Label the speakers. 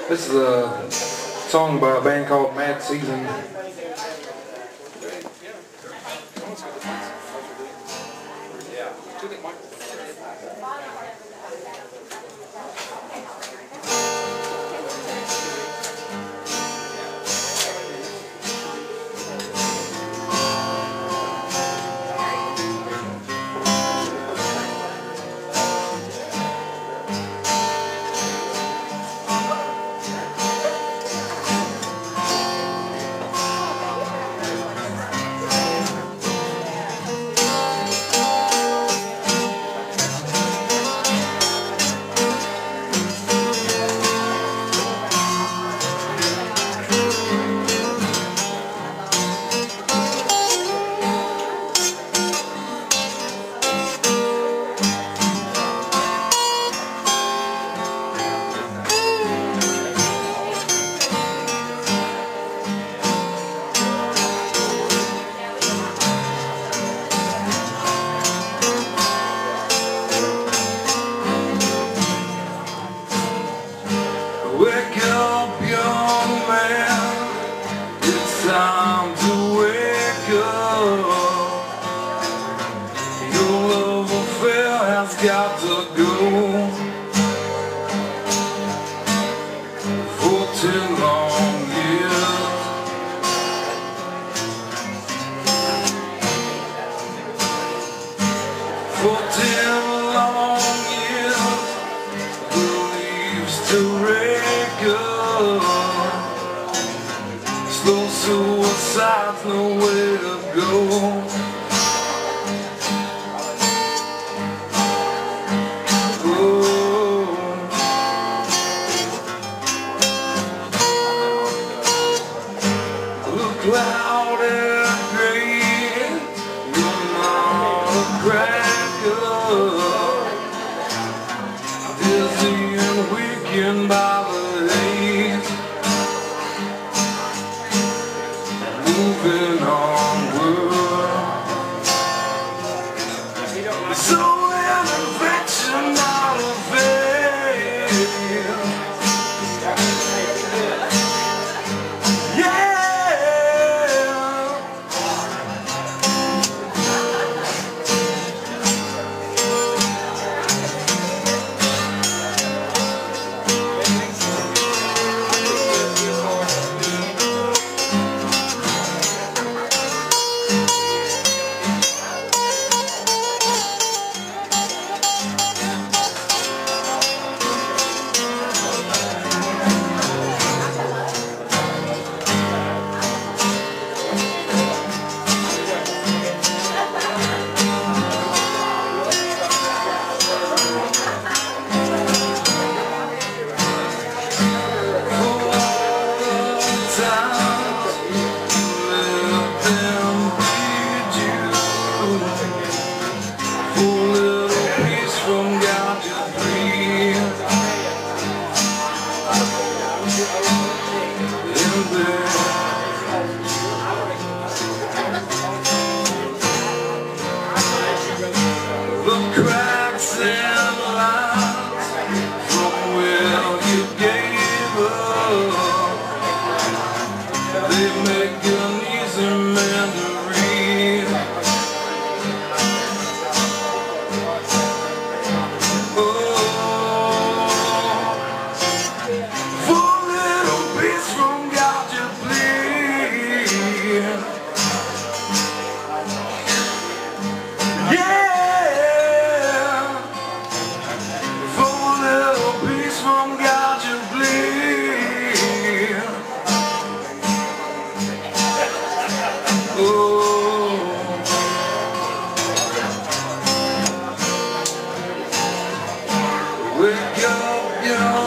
Speaker 1: This is a song by a band called Mad Season.
Speaker 2: Wake up, young man, it's time to wake up. Your love affair has got to go. For 10 long years, for 10 long years, the leaves to rain. Slow suicide's no way to go. Oh. Look loud and gray, you're not a cracker. Dizzy and weakened by the haze, moving onward. So an infection out of faith. Yeah. The cracks and lines from where you gave up, they make an easy man to read. Oh, for a little piece from God you plead. Yeah. From God you bleed. Oh, wake up, young